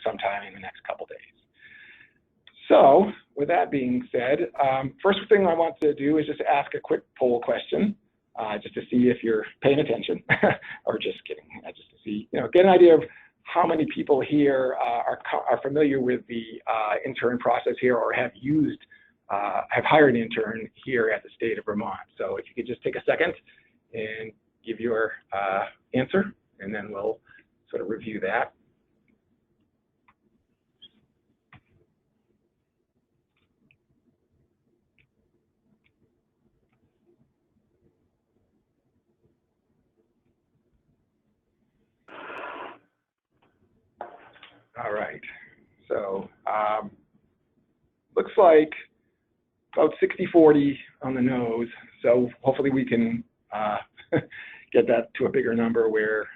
sometime in the next couple days. So with that being said, first thing I want to do is just ask a quick poll question, just to see if you're paying attention, or just kidding, just to see, get an idea of how many people here are familiar with the intern process here, or have hired an intern here at the state of Vermont. So if you could just take a second and give your answer, and then we'll sort of review that. All right, so looks like about 60-40 on the nose. So hopefully we can get that to a bigger number where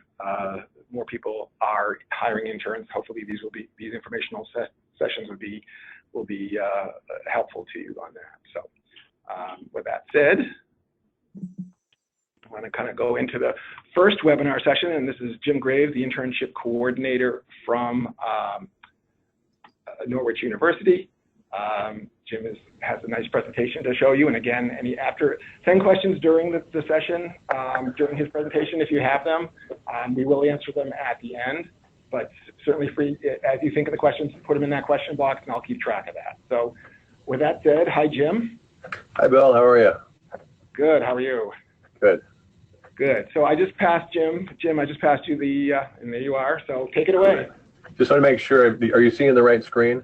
more people are hiring interns. Hopefully these informational sessions will be helpful to you on that. So with that said, I want to kind of go into the first webinar session, and this is Jim Graves, the internship coordinator from Norwich University. Jim has a nice presentation to show you, and again, after 10 questions during the session, during his presentation, if you have them, we will answer them at the end, but certainly free, as you think of the questions, put them in that question box, and I'll keep track of that. So with that said, hi, Jim. Hi, Bill. How are you? Good. How are you? Good. Good. So I just passed Jim. Jim, I just passed you and there you are. So take it away. Just want to make sure, are you seeing the right screen?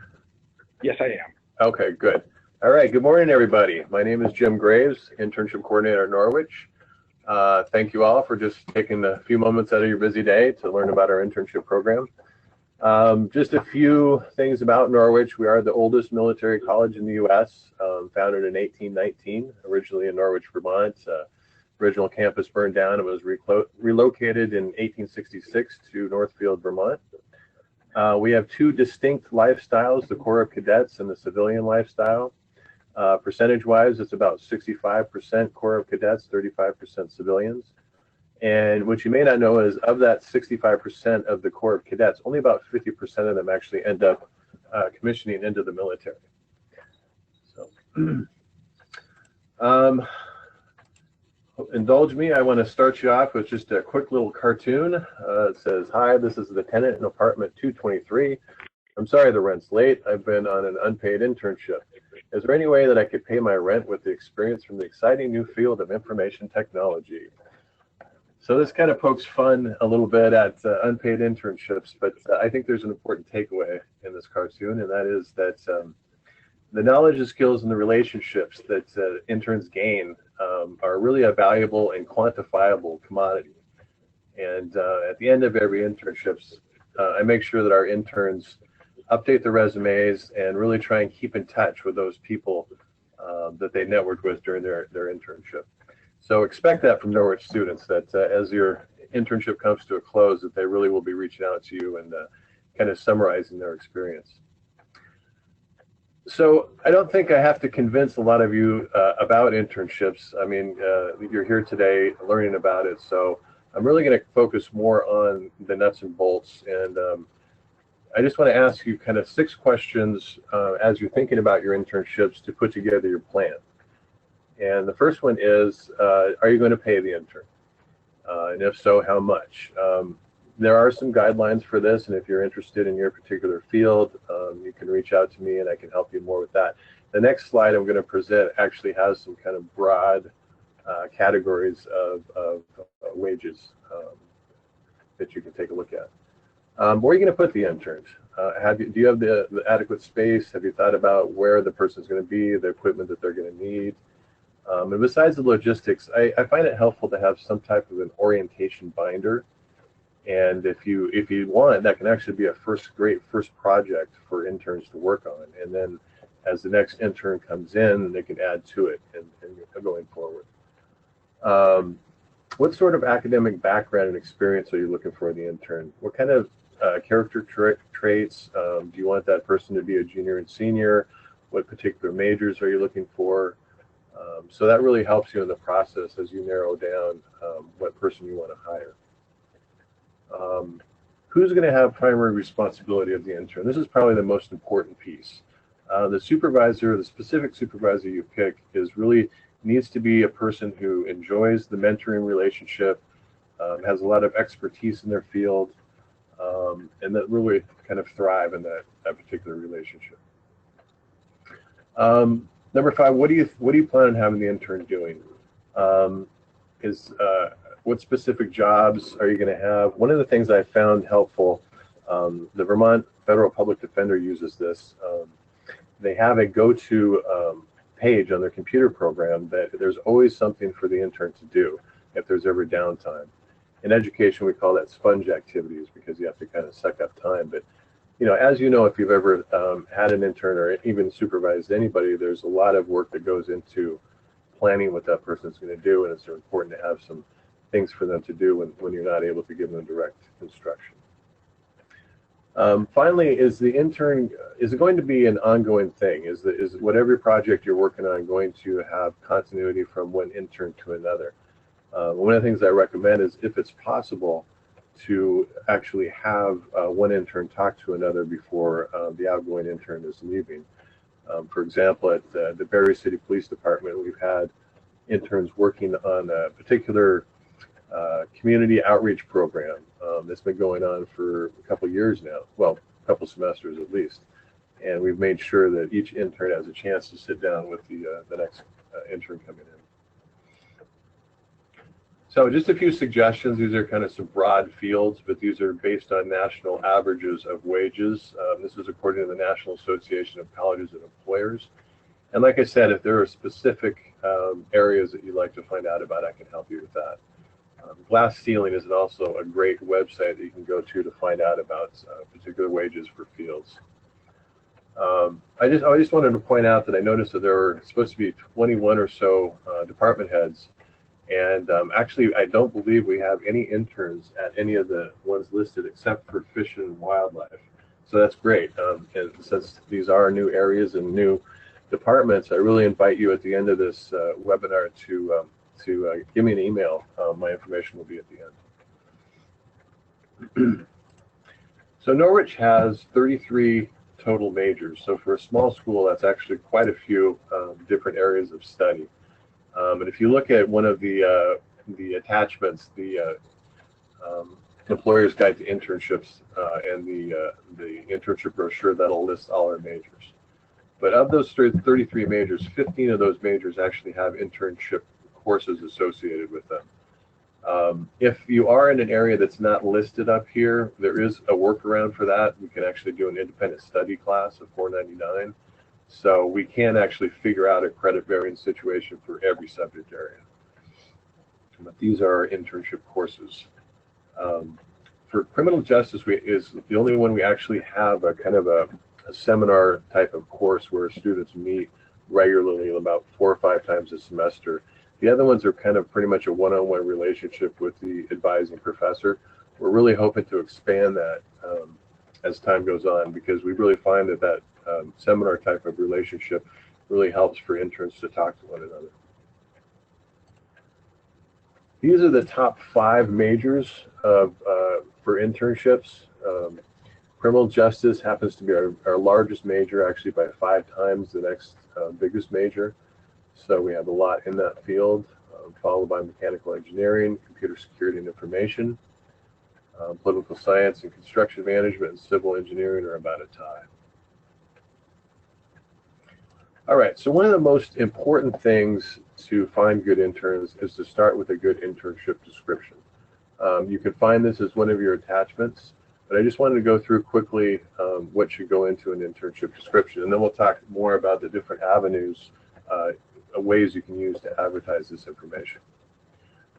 Yes, I am. Okay, good. All right. Good morning, everybody. My name is Jim Graves, internship coordinator at Norwich. Thank you all for just taking a few moments out of your busy day to learn about our internship program. Just a few things about Norwich. We are the oldest military college in the U.S., founded in 1819, originally in Norwich, Vermont. Original campus burned down and was relocated in 1866 to Northfield, Vermont. We have two distinct lifestyles, the Corps of Cadets and the civilian lifestyle. Percentage-wise, it's about 65% Corps of Cadets, 35% civilians. And what you may not know is of that 65% of the Corps of Cadets, only about 50% of them actually end up commissioning into the military. So, indulge me, I want to start you off with just a quick little cartoon. It says, "Hi, this is the tenant in apartment 223. I'm sorry the rent's late. I've been on an unpaid internship. Is there any way that I could pay my rent with the experience from the exciting new field of information technology?" So this kind of pokes fun a little bit at unpaid internships, but I think there's an important takeaway in this cartoon, and that is that the knowledge and skills and the relationships that interns gain are really a valuable and quantifiable commodity. And at the end of every internships, I make sure that our interns update their resumes and really try and keep in touch with those people that they networked with during their internship. So expect that from Norwich students, that as your internship comes to a close, that they really will be reaching out to you and kind of summarizing their experience. So I don't think I have to convince a lot of you about internships. I mean, you're here today learning about it. So I'm really going to focus more on the nuts and bolts. And I just want to ask you kind of 6 questions as you're thinking about your internships to put together your plan. And the first one is, are you going to pay the intern? And if so, how much? There are some guidelines for this, and if you're interested in your particular field, you can reach out to me and I can help you more with that. The next slide I'm going to present actually has some kind of broad categories of wages that you can take a look at. Where are you going to put the interns? Do you have the adequate space? Have you thought about where the person's going to be, the equipment that they're going to need? And besides the logistics, I find it helpful to have some type of an orientation binder. And if you want, that can actually be a great first project for interns to work on. And then as the next intern comes in, they can add to it and going forward. What sort of academic background and experience are you looking for in the intern? What kind of character traits? Do you want that person to be a junior and senior? What particular majors are you looking for? So that really helps you in the process as you narrow down what person you want to hire. who's going to have primary responsibility of the intern? This is probably the most important piece. The supervisor, the specific supervisor you pick, needs to be a person who enjoys the mentoring relationship, has a lot of expertise in their field, and that really kind of thrive in that particular relationship. Number 5, what do you plan on having the intern doing? What specific jobs are you going to have? One of the things I found helpful, the Vermont Federal Public Defender uses this. They have a go-to page on their computer program that there's always something for the intern to do if there's ever downtime. In education, we call that sponge activities because you have to kind of suck up time. But as you know, if you've ever had an intern or even supervised anybody, there's a lot of work that goes into planning what that person's going to do, and it's important to have some things for them to do when you're not able to give them direct instruction. Finally, is it going to be an ongoing thing? Is whatever project you're working on going to have continuity from one intern to another? One of the things I recommend is, if it's possible, to actually have one intern talk to another before the outgoing intern is leaving. For example, at the Barrie City Police Department, we've had interns working on a particular community outreach program that's been going on for a couple of years now, well, a couple semesters at least. And we've made sure that each intern has a chance to sit down with the next intern coming in. So just a few suggestions. These are kind of some broad fields, but these are based on national averages of wages. This is according to the National Association of Colleges and Employers. And like I said, if there are specific areas that you'd like to find out about, I can help you with that. Glass Ceiling is also a great website that you can go to find out about particular wages for fields. I just wanted to point out that I noticed that there were supposed to be 21 or so department heads. And actually, I don't believe we have any interns at any of the ones listed except for Fish and Wildlife. So that's great. And since these are new areas and new departments, I really invite you at the end of this webinar to give me an email. My information will be at the end. So Norwich has 33 total majors. So for a small school, that's actually quite a few different areas of study. And if you look at one of the attachments, the Employer's Guide to Internships and the internship brochure, that'll list all our majors. But of those 33 majors, 15 of those majors actually have internship courses associated with them. If you are in an area that's not listed up here, there is a workaround for that. We can actually do an independent study class of $4.99. So we can actually figure out a credit-bearing situation for every subject area. But these are our internship courses. For criminal justice, is the only one we actually have a kind of a seminar type of course where students meet regularly about 4 or 5 times a semester. The other ones are kind of pretty much a one-on-one relationship with the advising professor. We're really hoping to expand that as time goes on, because we really find that seminar type of relationship really helps for interns to talk to one another. These are the top 5 majors for internships. Criminal justice happens to be our largest major, actually by 5 times the next biggest major. So we have a lot in that field, followed by mechanical engineering, computer security and information. Political science and construction management and civil engineering are about a tie. All right, so one of the most important things to find good interns is to start with a good internship description. You can find this as one of your attachments, but I just wanted to go through quickly what should go into an internship description, and then we'll talk more about the different avenues, ways you can use to advertise this information.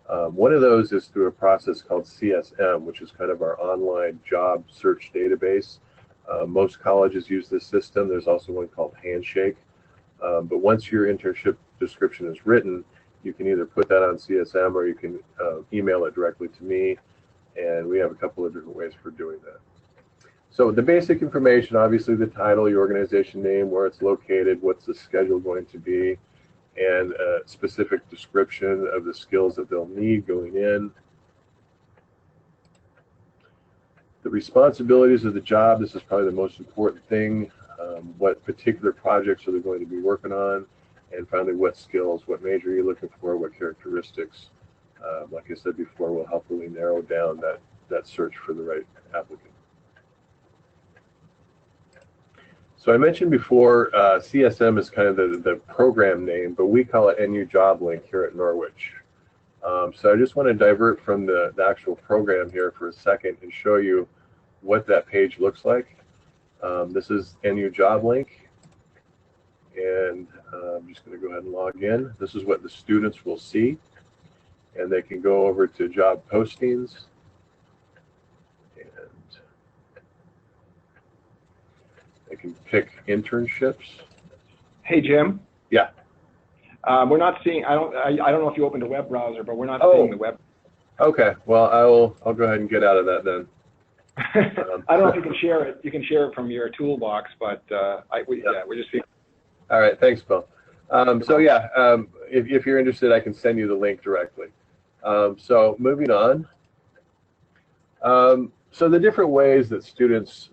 One of those is through a process called CSM, which is kind of our online job search database. Most colleges use this system. There's also one called Handshake. But once your internship description is written, you can either put that on CSM or you can email it directly to me, and we have a couple of different ways for doing that. So the basic information, obviously the title, your organization name, where it's located, what's the schedule going to be, and a specific description of the skills that they'll need going in. The responsibilities of the job, this is probably the most important thing. What particular projects are they going to be working on? And finally, what skills, what major are you looking for, what characteristics? Like I said before, will help really narrow down that search for the right applicant. So I mentioned before, CSM is kind of the program name, but we call it NU Job Link here at Norwich. So I just want to divert from the actual program here for a second and show you what that page looks like. This is NU Job Link, and I'm just going to go ahead and log in. This is what the students will see, and they can go over to job postings, and they can pick internships. Hey, Jim. Yeah. We're not seeing. I don't know if you opened a web browser, but we're not seeing the web. Okay. Well, I'll go ahead and get out of that then. I don't know if you can share it. You can share it from your toolbox, but yeah, we're just seeing. All right. Thanks, Bill. So yeah, if you're interested, I can send you the link directly. So moving on. So the different ways that students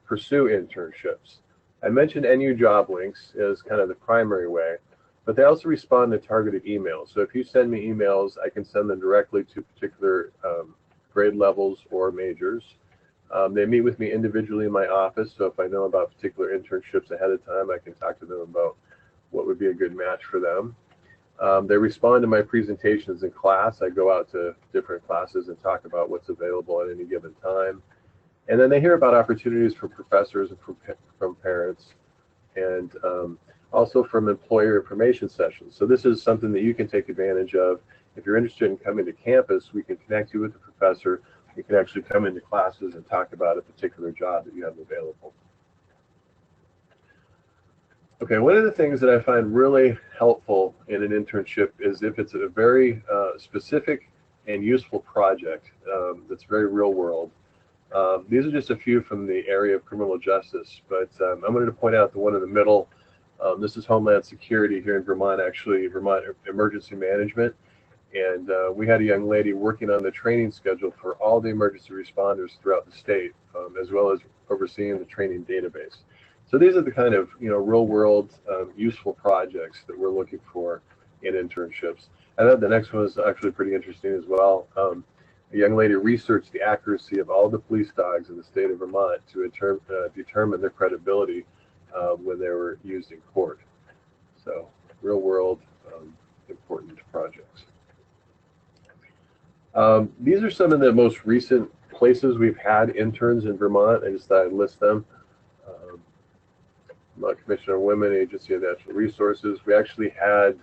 pursue internships. I mentioned NU Job Links is kind of the primary way, but they also respond to targeted emails. So if you send me emails, I can send them directly to particular grade levels or majors. They meet with me individually in my office, so if I know about particular internships ahead of time, I can talk to them about what would be a good match for them. They respond to my presentations in class. I go out to different classes and talk about what's available at any given time. And then they hear about opportunities from professors and from parents, and also from employer information sessions. So this is something that you can take advantage of. If you're interested in coming to campus, we can connect you with the professor. You can actually come into classes and talk about a particular job that you have available. Okay, one of the things that I find really helpful in an internship is if it's a very specific and useful project that's very real world. These are just a few from the area of criminal justice, but I'm going to point out the one in the middle. This is Homeland Security here in Vermont, actually Vermont Emergency Management. And we had a young lady working on the training schedule for all the emergency responders throughout the state, as well as overseeing the training database. So these are the kind of real-world useful projects that we're looking for in internships. I thought the next one was actually pretty interesting as well. A young lady researched the accuracy of all the police dogs in the state of Vermont to determine their credibility when they were used in court. So real-world important projects. These are some of the most recent places we've had interns in Vermont. I just thought I'd list them. Vermont Commission on Women, Agency of Natural Resources. We actually had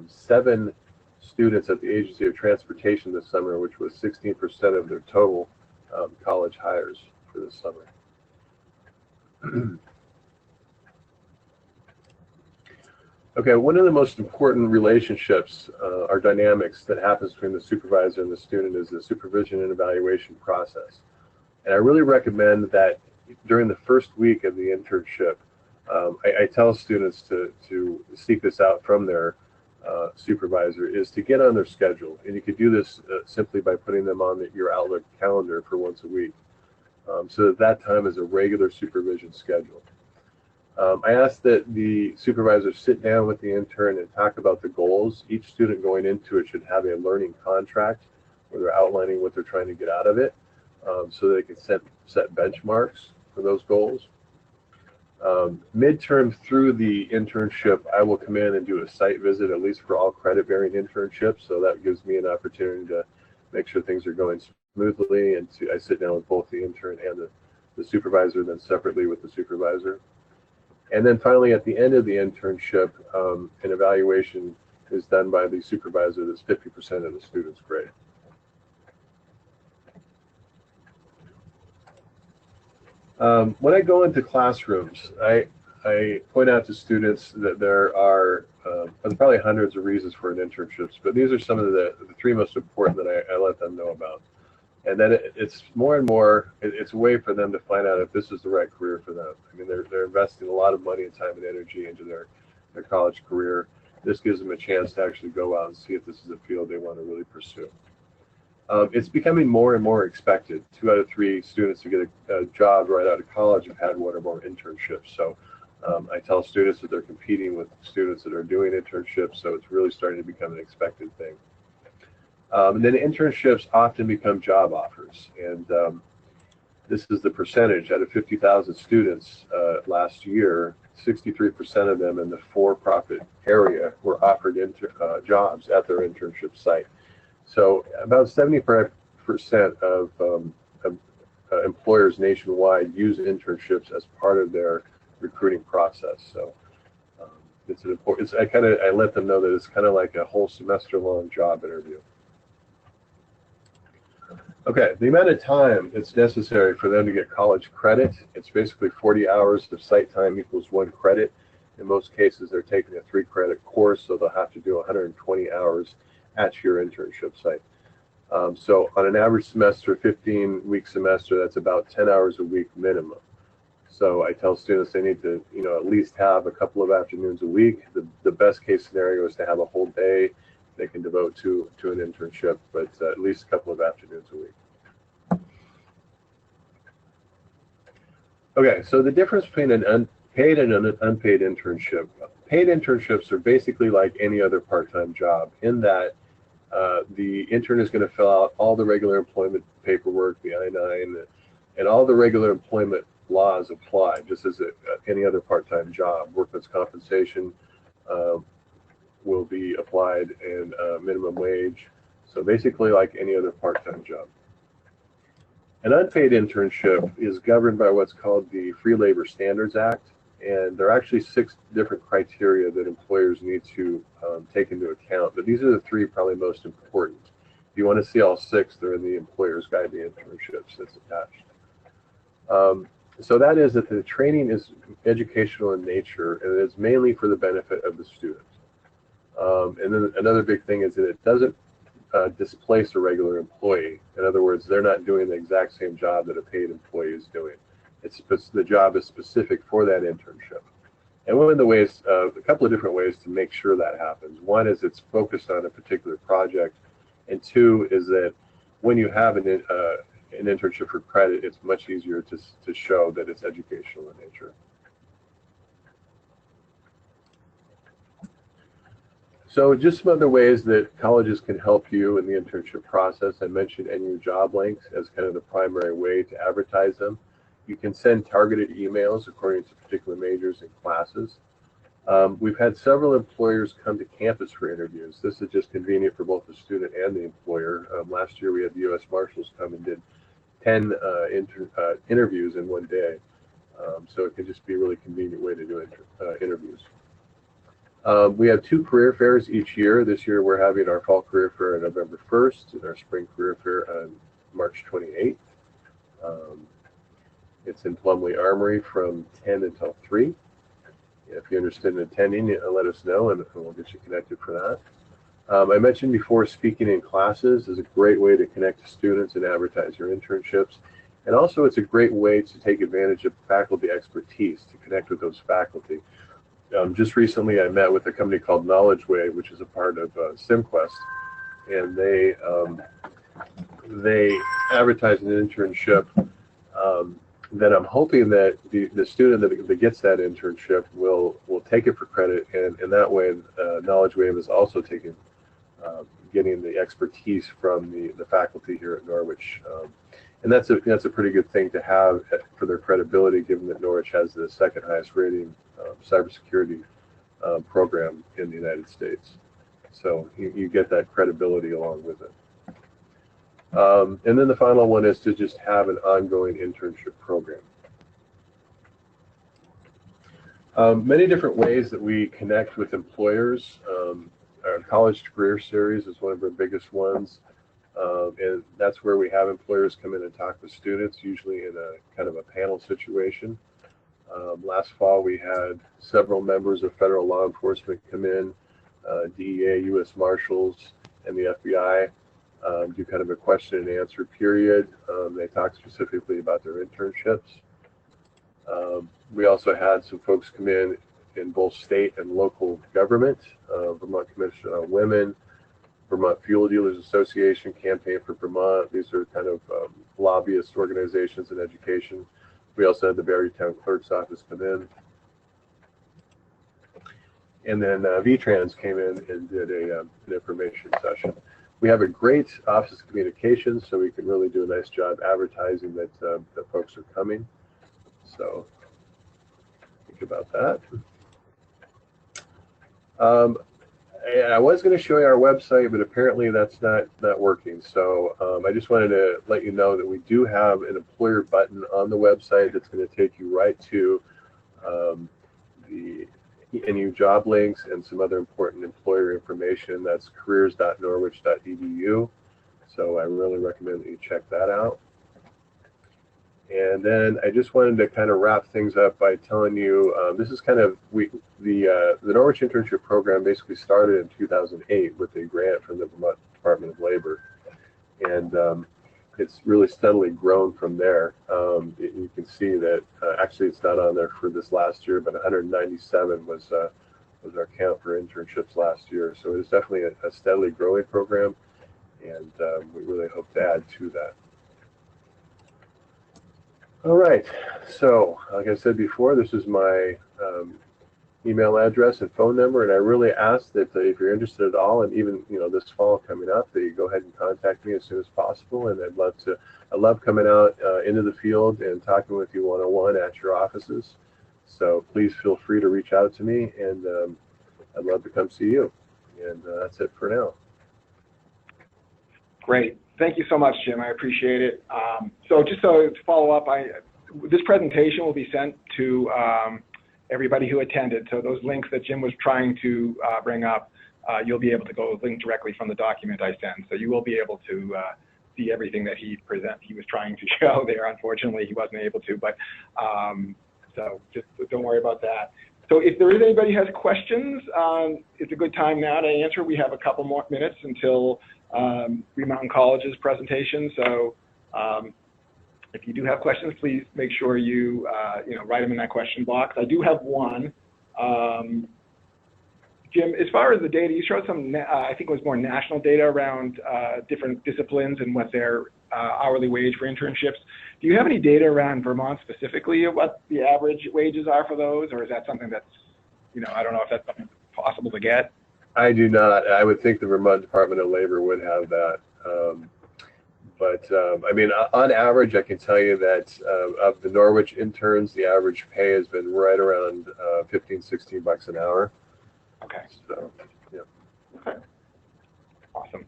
7 students at the Agency of Transportation this summer, which was 16% of their total college hires for this summer. Okay, one of the most important relationships or dynamics that happens between the supervisor and the student is the supervision and evaluation process. And I really recommend that during the first week of the internship, I tell students to seek this out from their supervisor, is to get on their schedule. And you could do this simply by putting them on your Outlook calendar for once a week, so that time is a regular supervision schedule. I ask that the supervisor sit down with the intern and talk about the goals. Each student going into it should have a learning contract where they're outlining what they're trying to get out of it, so they can set benchmarks for those goals. Midterm through the internship, I will come in and do a site visit, at least for all credit-bearing internships, so that gives me an opportunity to make sure things are going smoothly, and I sit down with both the intern and the supervisor, then separately with the supervisor. And then finally, at the end of the internship, an evaluation is done by the supervisor that's 50% of the student's grade. When I go into classrooms, I point out to students that there are probably hundreds of reasons for an internships, but these are some of the 3 most important that I let them know about. And then it's more and more, it's a way for them to find out if this is the right career for them. I mean, they're investing a lot of money and time and energy into their college career. This gives them a chance to actually go out and see if this is a field they want to really pursue. It's becoming more and more expected. 2 out of 3 students who get a job right out of college have had 1 or more internships. So I tell students that they're competing with students that are doing internships, so it's really starting to become an expected thing. And then internships often become job offers, and this is the percentage. Out of 50,000 students last year, 63% of them in the for-profit area were offered jobs at their internship site. So about 75% of employers nationwide use internships as part of their recruiting process. So it's an important. I let them know that it's kind of like a whole semester-long job interview. Okay, the amount of time it's necessary for them to get college credit, it's basically 40 hours of site time equals 1 credit. In most cases, they're taking a 3-credit course, so they'll have to do 120 hours at your internship site. So on an average semester, 15-week semester, that's about 10 hours a week minimum. So I tell students they need to, at least have a couple of afternoons a week. The best case scenario is to have a whole day they can devote to an internship, but at least a couple of afternoons a week. Okay, so the difference between an unpaid and an unpaid internship. Paid internships are basically like any other part-time job in that the intern is going to fill out all the regular employment paperwork, the I-9, and all the regular employment laws apply, just as any other part-time job. Workman's compensation will be applied, and minimum wage. So basically like any other part-time job. An unpaid internship is governed by what's called the Free Labor Standards Act, and there are actually 6 different criteria that employers need to take into account, but these are the 3 probably most important. If you want to see all 6, they're in the Employer's Guide to Internships that's attached. So that is that the training is educational in nature, and it's mainly for the benefit of the student. And then another big thing is that it doesn't displace a regular employee. In other words, they're not doing the exact same job that a paid employee is doing. The job is specific for that internship. And one of the ways, a couple of different ways to make sure that happens. One is it's focused on a particular project, and 2 is that when you have an internship for credit, it's much easier to show that it's educational in nature. So just some other ways that colleges can help you in the internship process. I mentioned NU job links as kind of the primary way to advertise them. You can send targeted emails according to particular majors and classes. We've had several employers come to campus for interviews. This is just convenient for both the student and the employer. Last year we had the U.S. Marshals come and did 10 interviews in one day. So it can just be a really convenient way to do interviews. We have 2 career fairs each year. This year we're having our fall career fair on November 1st and our spring career fair on March 28th. It's in Plumley Armory from 10 until 3. If you're interested in attending, let us know and we'll get you connected for that. I mentioned before, speaking in classes is a great way to connect to students and advertise your internships. And also it's a great way to take advantage of faculty expertise, to connect with those faculty. Just recently I met with a company called Knowledge Wave, which is a part of SimQuest, and they advertise an internship that I'm hoping that the student that gets that internship will take it for credit, and in that way Knowledge Wave is also getting the expertise from the faculty here at Norwich. And that's a pretty good thing to have for their credibility, given that Norwich has the 2nd highest rating cybersecurity program in the United States. So you get that credibility along with it. And then the final one is to just have an ongoing internship program. Many different ways that we connect with employers. Our College to Career series is one of our biggest ones. And that's where we have employers come in and talk with students, usually in a kind of a panel situation. Last fall, we had several members of federal law enforcement come in, DEA, U.S. Marshals, and the FBI, do kind of a question and answer period. They talk specifically about their internships. We also had some folks come in both state and local government, Vermont Commission on Women, Vermont Fuel Dealers Association, Campaign for Vermont. These are kind of lobbyist organizations in education. We also had the Barrytown Clerk's Office come in. And then VTrans came in and did an information session. We have a great Office of Communications, so we can really do a nice job advertising that, that folks are coming. So think about that. I was going to show you our website, but apparently that's not working. So I just wanted to let you know that we do have an employer button on the website that's going to take you right to any job links and some other important employer information. That's careers.norwich.edu. So I really recommend that you check that out. And then I just wanted to kind of wrap things up by telling you this is kind of the Norwich Internship Program basically started in 2008 with a grant from the Vermont Department of Labor, and it's really steadily grown from there. You can see that actually it's not on there for this last year, but 197 was our count for internships last year. So it's definitely a steadily growing program, and we really hope to add to that. All right, so like I said before, this is my email address and phone number, and I really ask that if you're interested at all, and even this fall coming up, that you go ahead and contact me as soon as possible. And I love coming out into the field and talking with you one-on-one at your offices. So please feel free to reach out to me, and I'd love to come see you. And that's it for now. Great. Thank you so much, Jim. I appreciate it. So just to follow up, this presentation will be sent to everybody who attended. So those links that Jim was trying to bring up, you'll be able to go link directly from the document I sent. So you will be able to see everything that he was trying to show there. Unfortunately, he wasn't able to, but so just don't worry about that. So if there is anybody who has questions, it's a good time now to answer. We have a couple more minutes until Green Mountain College's presentation. So if you do have questions, please make sure you write them in that question box. I do have one. Jim, as far as the data, you showed some, I think it was more national data around different disciplines and what their hourly wage for internships. Do you have any data around Vermont specifically of what the average wages are for those, or is that something that's, I don't know if that's something that's possible to get? I do not. I would think the Vermont Department of Labor would have that. I mean, on average, I can tell you that of the Norwich interns, the average pay has been right around 15, 16 bucks an hour. Okay. So, yeah. Okay. Awesome.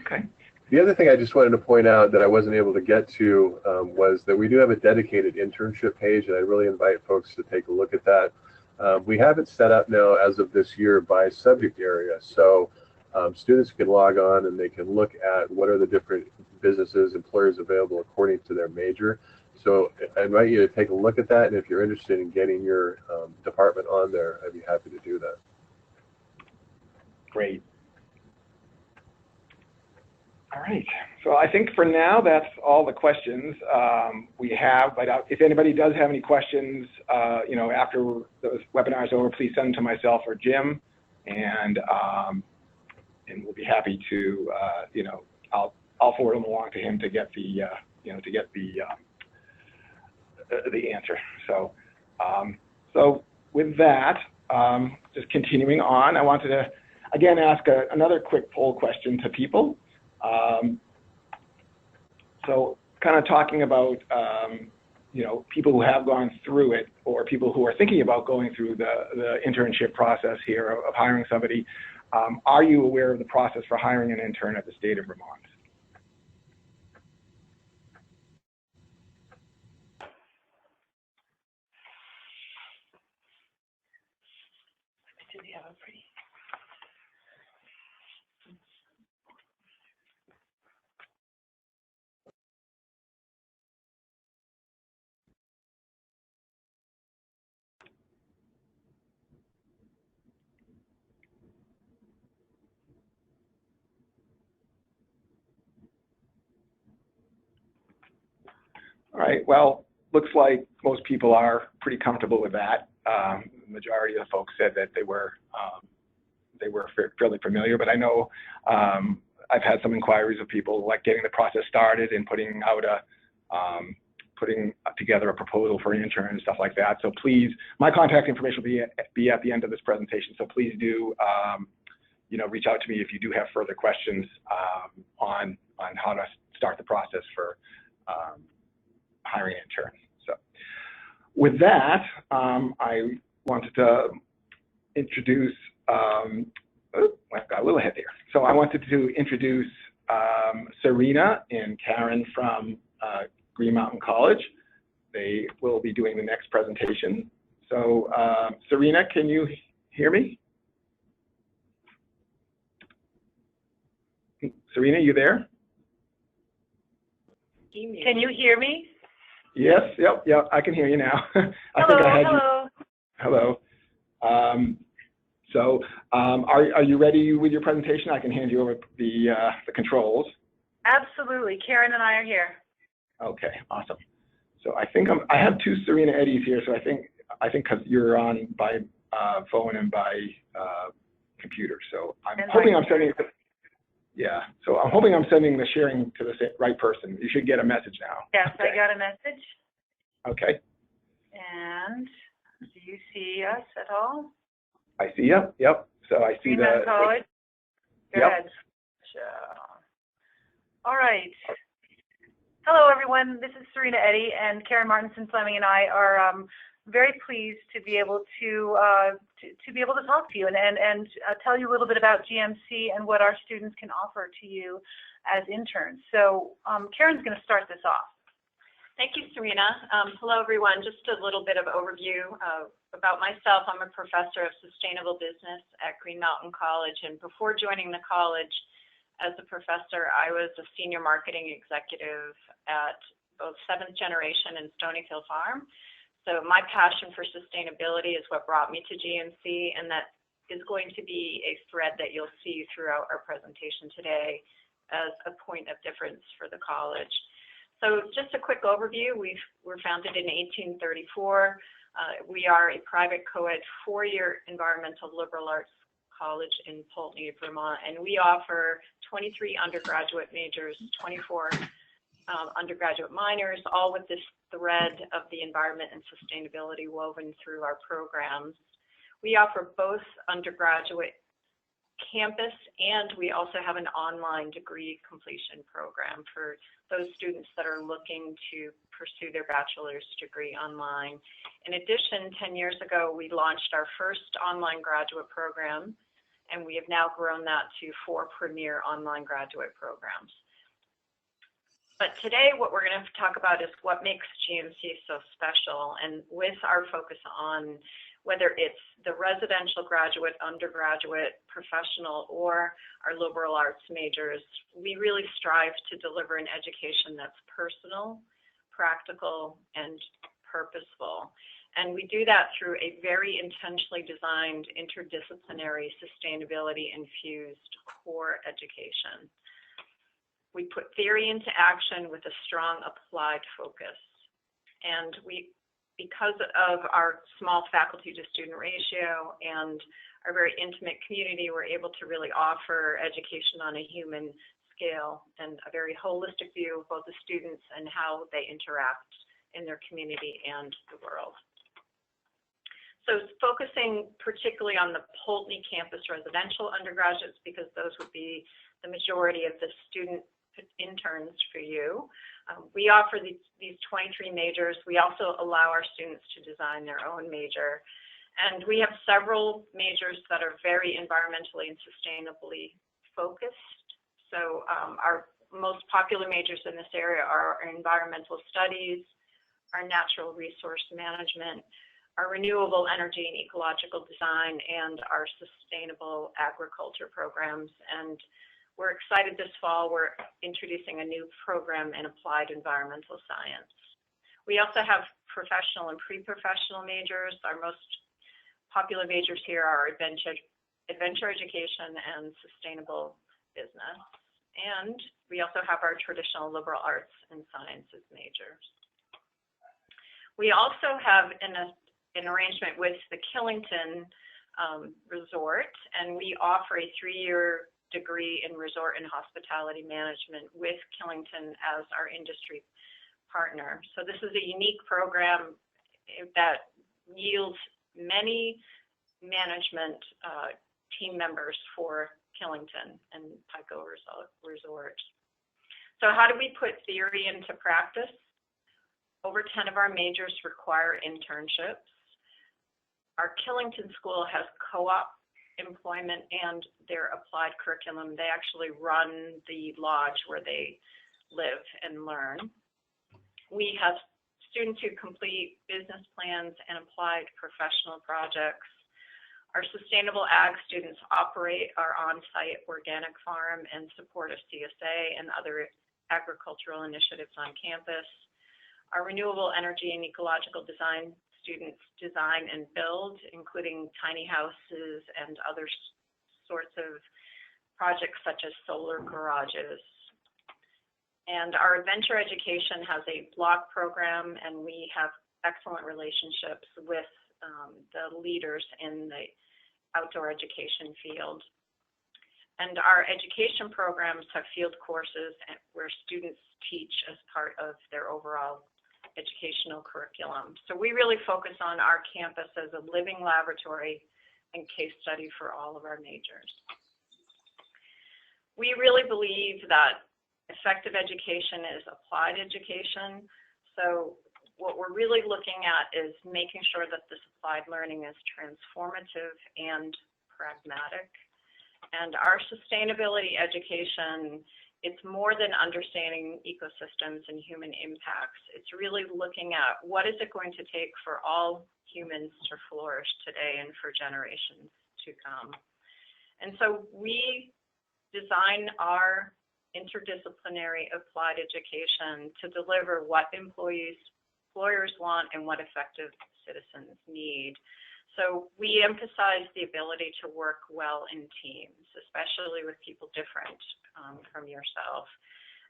Okay. The other thing I just wanted to point out that I wasn't able to get to was that we do have a dedicated internship page, and I really invite folks to take a look at that. We have it set up now as of this year by subject area, so students can log on and they can look at what are the different businesses, employers available according to their major. So I invite you to take a look at that, and if you're interested in getting your department on there, I'd be happy to do that. Great. All right. So I think for now, that's all the questions we have. But if anybody does have any questions, after the webinar is over, please send them to myself or Jim, and we'll be happy to, I'll forward them along to him to get the, the answer. So, so with that, just continuing on, I wanted to again ask another quick poll question to people. So kind of talking about, people who have gone through it, or people who are thinking about going through the internship process here of hiring somebody. Are you aware of the process for hiring an intern at the state of Vermont? All right, well, looks like most people are pretty comfortable with that. The majority of the folks said that they were they were fairly familiar, but I know I've had some inquiries of people like getting the process started and putting out putting together a proposal for an intern and stuff like that. So please, my contact information will be at the end of this presentation. So please do, reach out to me if you do have further questions on how to start the process for hiring an intern. So with that, I wanted to introduce, I've got a little ahead here. So I wanted to introduce Serena and Karen from Green Mountain College. They will be doing the next presentation. So Serena, can you hear me? Serena, you there? Can you hear me? Yes, yep, I can hear you now. Hello. So are you ready with your presentation? I can hand you over the controls. Absolutely, Karen and I are here. Okay, awesome. So I think I have two Serena Eddies here. So I think because you're on by phone and by computer. So I'm hoping I'm sending. Yeah. So I'm hoping I'm sending the sharing to the right person. You should get a message now. Yes, okay. I got a message. Okay. And do you see us at all? I see you. Yep. So I see the college. Good. Yep. So, all right. Hello, everyone. This is Serena Eddy, and Karen Martinson Fleming and I are very pleased to be able to talk to you and tell you a little bit about GMC and what our students can offer to you as interns. So Karen's going to start this off. Thank you, Serena. Hello, everyone. Just a little bit of overview about myself. I'm a professor of sustainable business at Green Mountain College, and before joining the college as a professor, I was a senior marketing executive at both Seventh Generation and Stonyfield Farm. So my passion for sustainability is what brought me to GMC, and that is going to be a thread that you'll see throughout our presentation today as a point of difference for the college. So just a quick overview. We're founded in 1834. We are a private co-ed 4-year environmental liberal arts college in Poultney, Vermont, and we offer 23 undergraduate majors, 24 undergraduate minors, all with this thread of the environment and sustainability woven through our programs. We offer both undergraduate campus, and we also have an online degree completion program for those students that are looking to pursue their bachelor's degree online. In addition, 10 years ago, we launched our first online graduate program, and we have now grown that to 4 premier online graduate programs. But today, what we're going to talk about is what makes GMC so special, and with our focus on whether it's the residential graduate, undergraduate, professional, or our liberal arts majors, we really strive to deliver an education that's personal, practical, and purposeful. And we do that through a very intentionally designed, interdisciplinary, sustainability-infused core education. We put theory into action with a strong applied focus. And because of our small faculty to student ratio and our very intimate community, we're able to really offer education on a human scale and a very holistic view of both the students and how they interact in their community and the world. So focusing particularly on the Poultney campus residential undergraduates, because those would be the majority of the student interns for you. We offer these 23 majors. We also allow our students to design their own major. And we have several majors that are very environmentally and sustainably focused. So our most popular majors in this area are our environmental studies, our natural resource management, our renewable energy and ecological design, and our sustainable agriculture programs. And we're excited this fall, we're introducing a new program in applied environmental science. We also have professional and pre-professional majors. Our most popular majors here are adventure education and sustainable business. And we also have our traditional liberal arts and sciences majors. We also have an arrangement with the Killington resort, and we offer a 3-year degree in resort and hospitality management with Killington as our industry partner. So this is a unique program that yields many management team members for Killington and Pico Resort. So how do we put theory into practice? Over 10 of our majors require internships. Our Killington school has co-op employment and their applied curriculum. They actually run the lodge where they live and learn. We have students who complete business plans and applied professional projects. Our sustainable ag students operate our on-site organic farm and support a CSA and other agricultural initiatives on campus. Our renewable energy and ecological design students design and build, including tiny houses and other sorts of projects such as solar garages. And our adventure education has a block program, and we have excellent relationships with the leaders in the outdoor education field. And our education programs have field courses where students teach as part of their overall educational curriculum. So we really focus on our campus as a living laboratory and case study for all of our majors. We really believe that effective education is applied education. So what we're really looking at is making sure that this applied learning is transformative and pragmatic. And our sustainability education, it's more than understanding ecosystems and human impacts. It's really looking at what is it going to take for all humans to flourish today and for generations to come. And so we design our interdisciplinary applied education to deliver what employers want and what effective citizens need. So we emphasize the ability to work well in teams, especially with people different from yourself,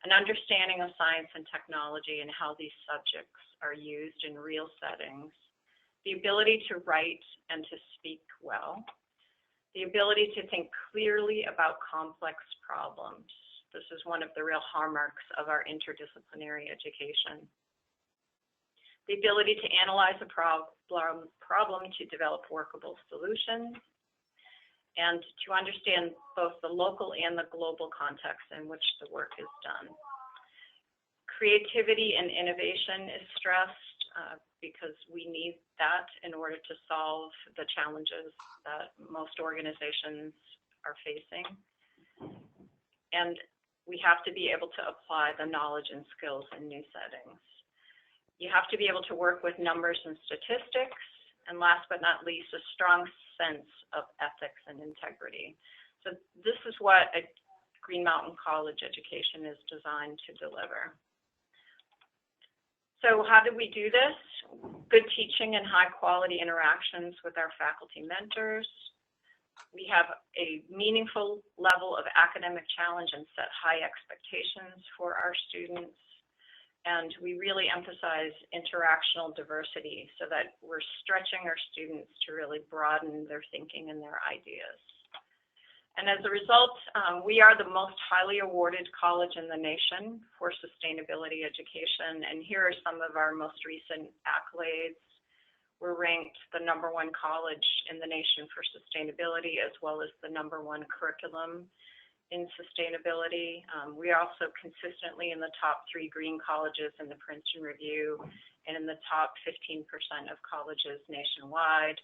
an understanding of science and technology and how these subjects are used in real settings, the ability to write and to speak well, the ability to think clearly about complex problems. This is one of the real hallmarks of our interdisciplinary education. The ability to analyze a problem to develop workable solutions, and to understand both the local and the global context in which the work is done. Creativity and innovation is stressed because we need that in order to solve the challenges that most organizations are facing. And we have to be able to apply the knowledge and skills in new settings. You have to be able to work with numbers and statistics, and last but not least, a strong sense of ethics and integrity. So this is what a Green Mountain College education is designed to deliver. So how do we do this? Good teaching and high quality interactions with our faculty mentors. We have a meaningful level of academic challenge and set high expectations for our students. And we really emphasize interactional diversity so that we're stretching our students to really broaden their thinking and their ideas. And as a result, we are the most highly awarded college in the nation for sustainability education. And here are some of our most recent accolades. We're ranked the #1 college in the nation for sustainability, as well as the #1 curriculum in sustainability. We are also consistently in the top 3 green colleges in the Princeton Review and in the top 15% of colleges nationwide.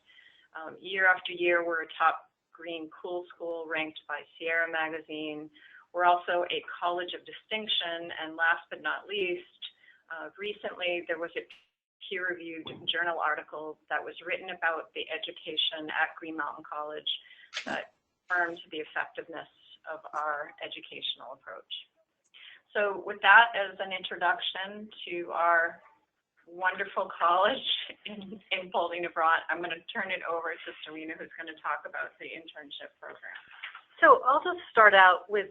Year after year, we're a top green cool school ranked by Sierra Magazine. We're also a college of distinction, and last but not least, recently there was a peer-reviewed journal article that was written about the education at Green Mountain College that affirmed the effectiveness of our educational approach. So with that as an introduction to our wonderful college in Boulder, Nebraska, I'm going to turn it over to Serena, who's going to talk about the internship program. So I'll just start out with,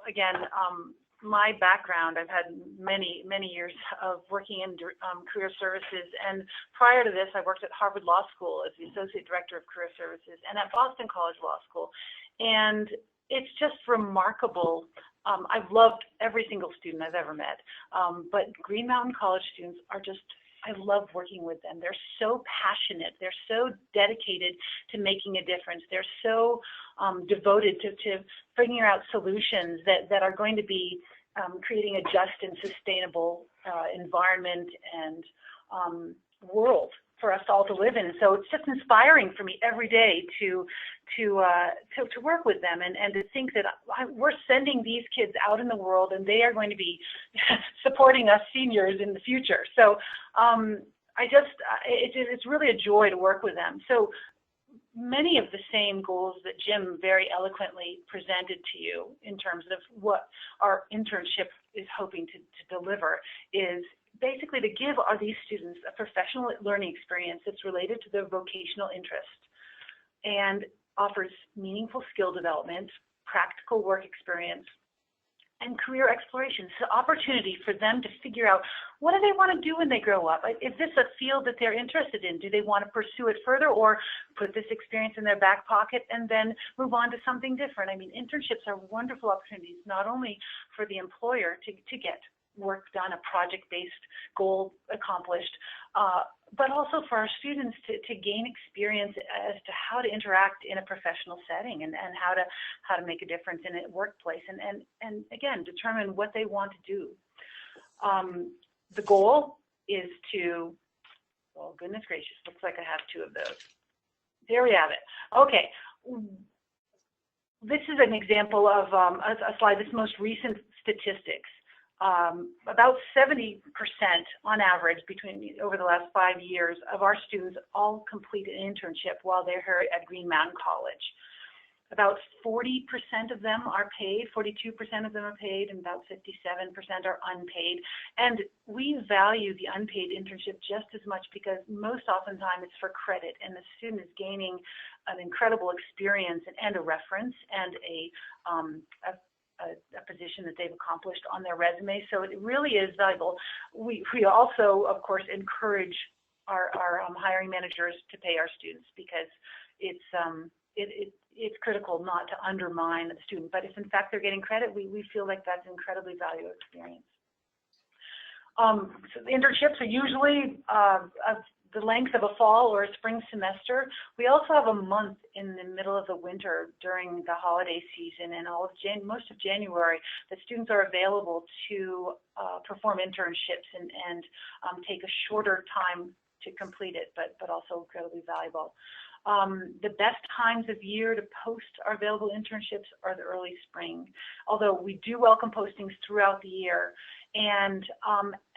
again, my background, I've had many years of working in career services, and prior to this, I worked at Harvard Law School as the Associate Director of Career Services and at Boston College Law School, and it's just remarkable. I've loved every single student I've ever met, but Green Mountain College students are just, I love working with them. They're so passionate. They're so dedicated to making a difference. They're so devoted to figuring out solutions that are going to be creating a just and sustainable environment and world for us all to live in. So it's just inspiring for me every day to work with them and to think that we're sending these kids out in the world and they are going to be supporting us seniors in the future. So it's really a joy to work with them. So many of the same goals that Jim very eloquently presented to you in terms of what our internship is hoping to deliver is basically to give these students a professional learning experience that's related to their vocational interest and offers meaningful skill development, practical work experience, and career exploration. It's an opportunity for them to figure out, what do they want to do when they grow up? Is this a field that they're interested in? Do they want to pursue it further or put this experience in their back pocket and then move on to something different? I mean, internships are wonderful opportunities, not only for the employer to get work done, a project-based goal accomplished, but also for our students to gain experience as to how to interact in a professional setting and how to make a difference in a workplace and again, determine what they want to do. The goal is to, oh goodness gracious, looks like I have two of those. There we have it. Okay. This is an example of a slide, this most recent statistics. About 70% on average over the last 5 years of our students all complete an internship while they're here at Green Mountain College. About 40% of them are paid, 42% of them are paid, and about 57% are unpaid. And we value the unpaid internship just as much because most oftentimes it's for credit, and the student is gaining an incredible experience and a reference and a position that they've accomplished on their resume. So it really is valuable. We also, of course, encourage our hiring managers to pay our students because it's critical not to undermine the student. But if in fact they're getting credit, we feel like that's an incredibly valuable experience. So the internships are usually the length of a fall or a spring semester. We also have a month in the middle of the winter during the holiday season and most of January that students are available to perform internships and take a shorter time to complete it, but also incredibly valuable. The best times of year to post our available internships are the early spring, although we do welcome postings throughout the year. And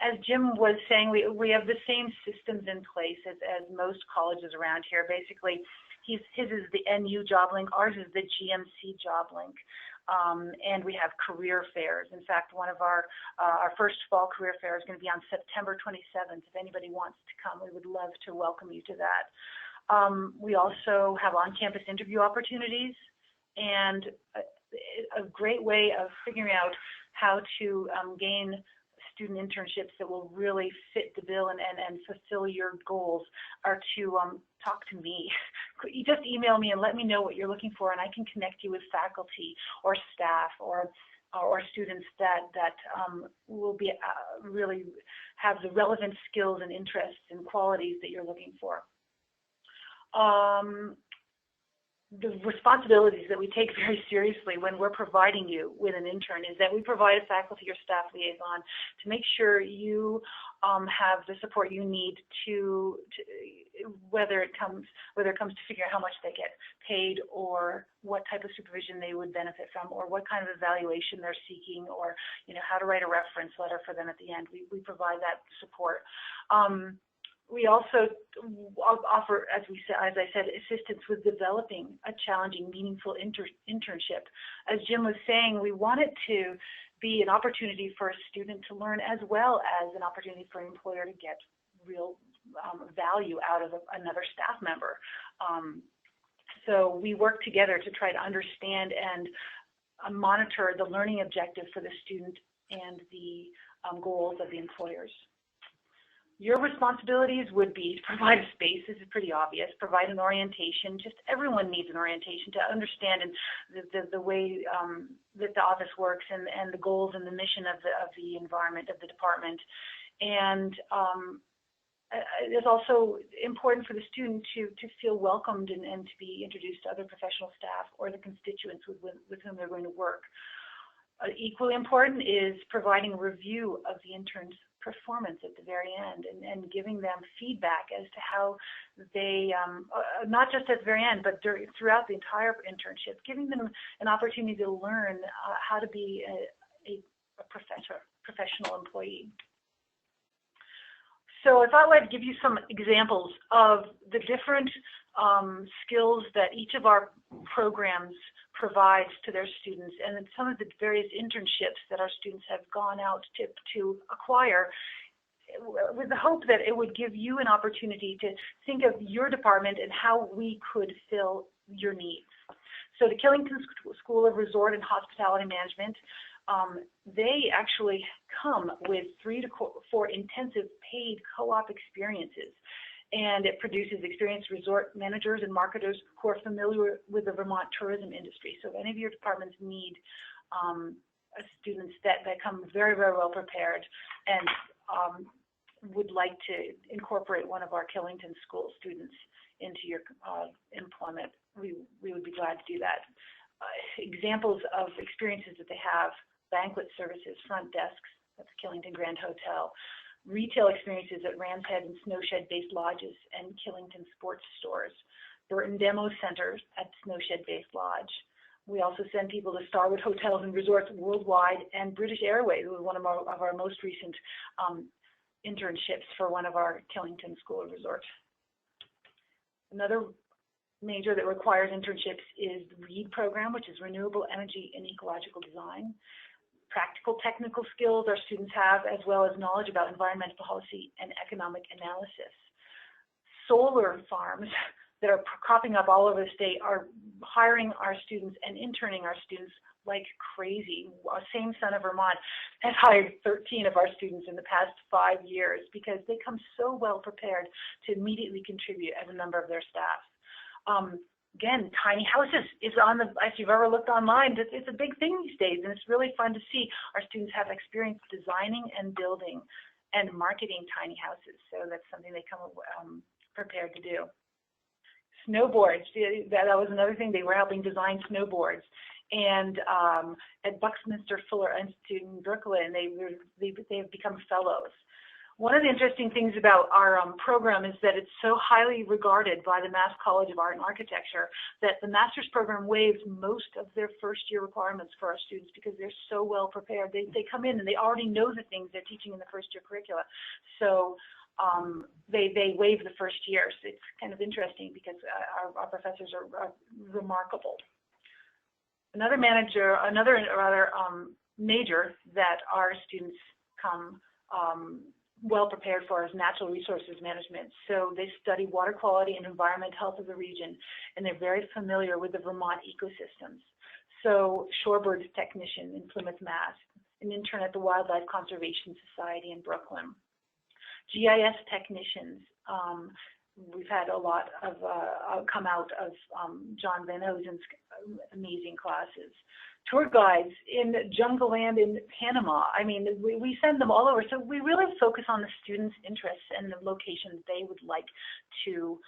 as Jim was saying, we have the same systems in place as most colleges around here. Basically, his is the NU job link, ours is the GMC job link. And we have career fairs. In fact, one of our first fall career fair is going to be on September 27th. If anybody wants to come, we would love to welcome you to that. We also have on-campus interview opportunities and a great way of figuring out how to gain student internships that will really fit the bill and fulfill your goals are to talk to me. You just email me and let me know what you're looking for, and I can connect you with faculty or staff or students that will be really have the relevant skills and interests and qualities that you're looking for. The responsibilities that we take very seriously when we're providing you with an intern is that we provide a faculty or staff liaison to make sure you have the support you need to whether it comes to figure out how much they get paid or what type of supervision they would benefit from or what kind of evaluation they're seeking or how to write a reference letter for them at the end. We provide that support. We also offer, as I said, assistance with developing a challenging, meaningful internship. As Jim was saying, we want it to be an opportunity for a student to learn as well as an opportunity for an employer to get real value out of another staff member. So we work together to try to understand and monitor the learning objectives for the student and the goals of the employers. Your responsibilities would be to provide a space. This is pretty obvious. Provide an orientation. Just everyone needs an orientation to understand the way that the office works and the goals and the mission of the environment of the department. And it's also important for the student to feel welcomed and to be introduced to other professional staff or the constituents with whom they're going to work. Equally important is providing a review of the intern's performance at the very end and giving them feedback as to how they, not just at the very end, but throughout the entire internship, giving them an opportunity to learn how to be a professional employee. So I thought I'd give you some examples of the different skills that each of our programs provides to their students, and then some of the various internships that our students have gone out to acquire, with the hope that it would give you an opportunity to think of your department and how we could fill your needs. So the Killington School of Resort and Hospitality Management, they actually come with 3 to 4 intensive paid co-op experiences. And it produces experienced resort managers and marketers who are familiar with the Vermont tourism industry. So if any of your departments need students that come very, very well prepared and would like to incorporate one of our Killington School students into your employment, we would be glad to do that. Examples of experiences that they have: banquet services, front desks at the Killington Grand Hotel, retail experiences at Ram's Head and Snowshed-based lodges and Killington sports stores, Burton Demo Centers at Snowshed-based lodge. We also send people to Starwood Hotels and Resorts worldwide, and British Airways was one of our most recent internships for one of our Killington School of Resort. Another major that requires internships is the READ program, which is Renewable Energy and Ecological Design. Practical technical skills our students have, as well as knowledge about environmental policy and economic analysis. Solar farms that are cropping up all over the state are hiring our students and interning our students like crazy. Our same son of Vermont has hired 13 of our students in the past 5 years because they come so well prepared to immediately contribute as a member of their staff. Again, tiny houses is on the, if you've ever looked online, it's a big thing these days, and it's really fun to see our students have experience designing and building and marketing tiny houses. So that's something they come prepared to do. Snowboards, that was another thing. They were helping design snowboards. And at Buckminster Fuller Institute in Brooklyn, they've become fellows. One of the interesting things about our program is that it's so highly regarded by the Mass College of Art and Architecture that the master's program waives most of their first-year requirements for our students because they're so well prepared. They come in and they already know the things they're teaching in the first-year curricula. So they waive the first year. So it's kind of interesting because our professors are remarkable. Another major that our students come well prepared for is natural resources management. So they study water quality and environmental health of the region, and they're very familiar with the Vermont ecosystems. So shorebird technician in Plymouth, Mass, an intern at the Wildlife Conservation Society in Brooklyn. GIS technicians, we've had a lot of come out of John Van Ozen's amazing classes. Tour guides in Jungle Land in Panama. I mean, we send them all over. So we really focus on the students' interests and the locations they would like to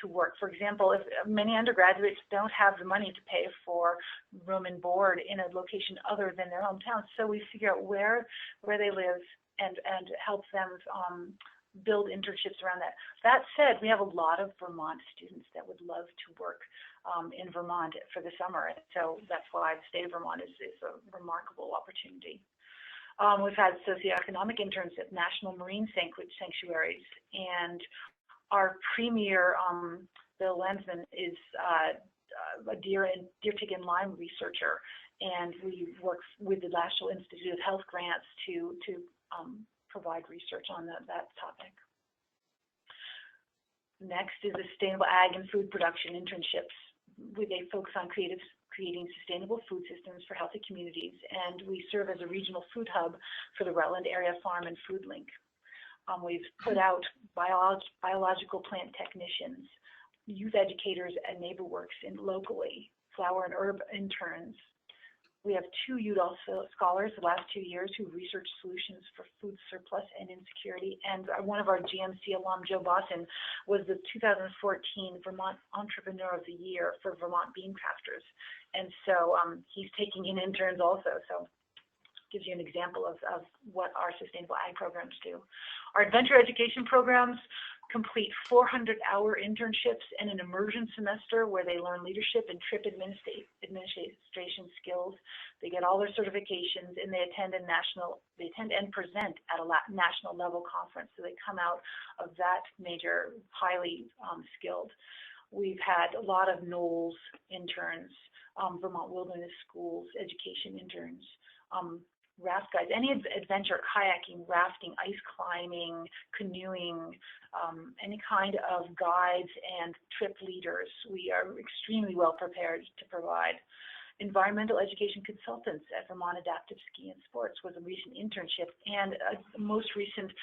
work. For example, if many undergraduates don't have the money to pay for room and board in a location other than their hometown, so we figure out where they live and help them build internships around that. That said, we have a lot of Vermont students that would love to work in Vermont for the summer, and so that's why the state of Vermont is a remarkable opportunity. We've had socioeconomic interns at national marine sanctuaries, and our premier, Bill Lensman, is a deer tick and Lyme researcher, and we work with the National Institute of Health grants to provide research on that topic. Next is the sustainable ag and food production internships. They focus on creating sustainable food systems for healthy communities, and we serve as a regional food hub for the Rutland Area Farm and Food Link. We've put out biological plant technicians, youth educators at NeighborWorks locally, flower and herb interns. We have 2 UDOL scholars the last 2 years who researched solutions for food surplus and insecurity. And one of our GMC alum, Joe Boston, was the 2014 Vermont Entrepreneur of the Year for Vermont Bean Crafters. And so he's taking in interns also. So gives you an example of what our sustainable ag programs do. Our adventure education programs complete 400-hour internships and an immersion semester where they learn leadership and trip administration skills. They get all their certifications, and they attend and present at a national level conference. So they come out of that major, highly skilled. We've had a lot of NOLS interns, Vermont Wilderness Schools education interns, raft guides, any adventure, kayaking, rafting, ice climbing, canoeing, any kind of guides and trip leaders. We are extremely well prepared to provide. Environmental education consultants at Vermont Adaptive Ski and Sports was a recent internship, and a most recent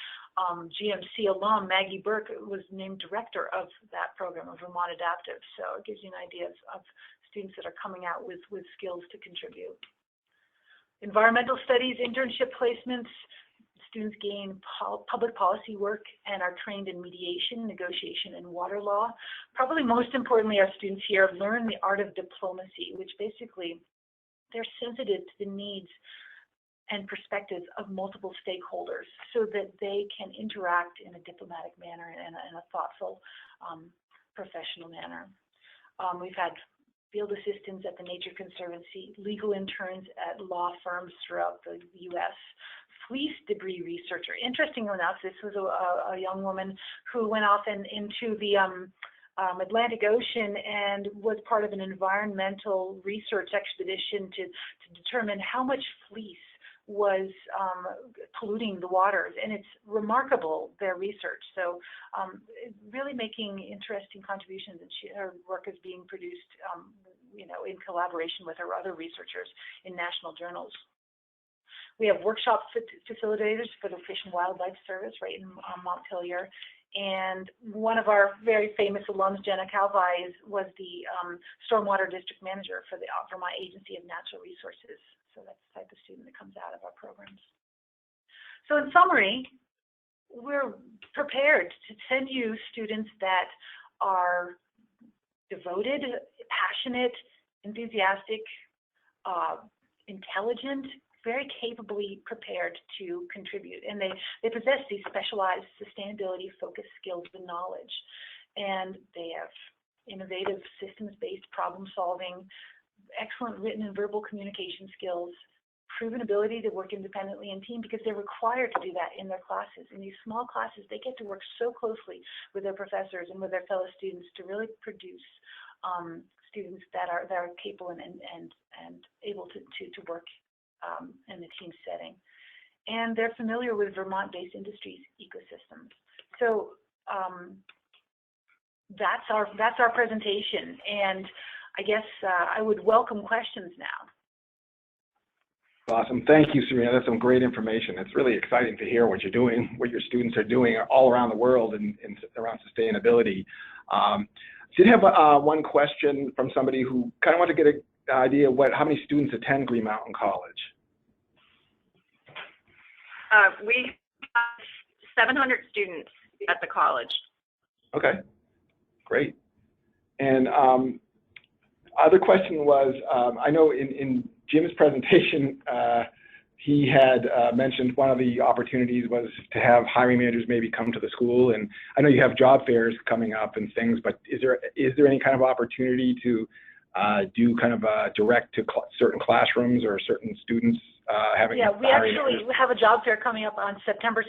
GMC alum, Maggie Burke, was named director of that program of Vermont Adaptive. So it gives you an idea of students that are coming out with skills to contribute. Environmental studies, internship placements, students gain public policy work and are trained in mediation, negotiation, and water law. Probably most importantly, our students here learn the art of diplomacy, which basically they're sensitive to the needs and perspectives of multiple stakeholders so that they can interact in a diplomatic manner and a thoughtful, professional manner. We've had field assistants at the Nature Conservancy, legal interns at law firms throughout the U.S., fleece debris researcher. Interesting enough, this was a young woman who went off into the Atlantic Ocean and was part of an environmental research expedition to determine how much fleece was polluting the waters, and it's remarkable, their research. So really making interesting contributions, and her work is being produced in collaboration with her other researchers in national journals. We have workshop facilitators for the Fish and Wildlife Service right in Montpelier. And one of our very famous alums, Jenna Calvi, was the Stormwater District Manager for the Vermont Agency of Natural Resources. So that's the type of student that comes out of our programs. So in summary, we're prepared to send you students that are devoted, passionate, enthusiastic, intelligent, very capably prepared to contribute. And they possess these specialized sustainability-focused skills and knowledge. And they have innovative systems-based problem solving, excellent written and verbal communication skills, proven ability to work independently in team, because they're required to do that in their classes. In these small classes, they get to work so closely with their professors and with their fellow students to really produce students that are capable and able to work in the team setting. And they're familiar with Vermont-based industries ecosystems. So that's our presentation, and I guess I would welcome questions now. Awesome. Thank you, Serena. That's some great information. It's really exciting to hear what you're doing, what your students are doing all around the world and around sustainability. Did have one question from somebody who kind of wanted to get an idea of how many students attend Green Mountain College? We have 700 students at the college. Okay, great. And other question was, I know in Jim's presentation, he had mentioned one of the opportunities was to have hiring managers maybe come to the school. And I know you have job fairs coming up and things, but is there any kind of opportunity to do kind of direct to certain classrooms or certain students having? Yeah, we actually have a job fair coming up on September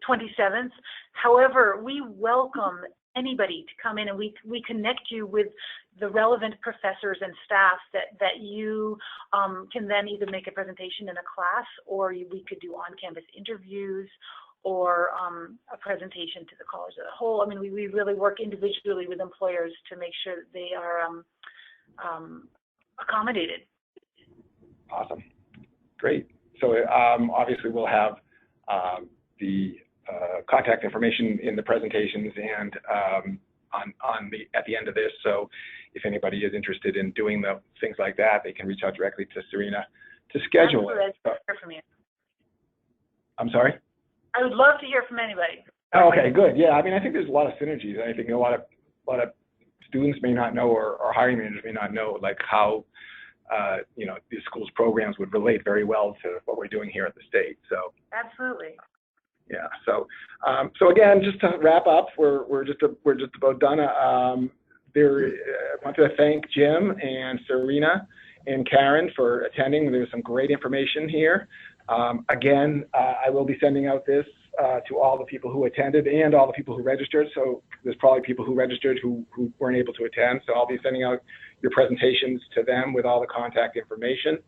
27th. However, we welcome anybody to come in, and we connect you with the relevant professors and staff that you can then either make a presentation in a class, or we could do on-campus interviews, or a presentation to the college as a whole. I mean, we really work individually with employers to make sure that they are accommodated. Awesome. Great. So obviously we'll have the contact information in the presentations and at the end of this. So if anybody is interested in doing the things like that, they can reach out directly to Serena to schedule it. I'd love to hear from you. I'm sorry? I would love to hear from anybody. Oh, okay, good. Yeah, I mean, I think there's a lot of synergies. I think a lot of students may not know, or hiring managers may not know, like how these schools' programs would relate very well to what we're doing here at the state. So absolutely. Yeah. So again, just to wrap up, we're just about done. I want to thank Jim and Serena and Karen for attending. There's some great information here. Again, I will be sending out this to all the people who attended and all the people who registered. So there's probably people who registered who weren't able to attend. So I'll be sending out your presentations to them with all the contact information.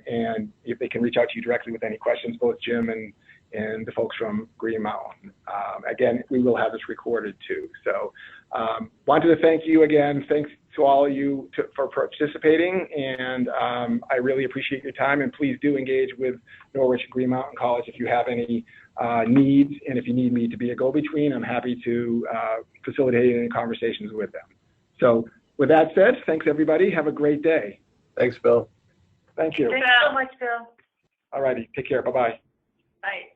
And if they can reach out to you directly with any questions, both Jim and the folks from Green Mountain. Again, we will have this recorded too. So wanted to thank you again. Thanks to all of you for participating, and I really appreciate your time, and please do engage with Norwich and Green Mountain College if you have any needs, and if you need me to be a go-between, I'm happy to facilitate any conversations with them. So with that said, thanks everybody. Have a great day. Thanks, Bill. Thank you. Thanks so much, Bill. All righty. Take care. Bye-bye. Bye.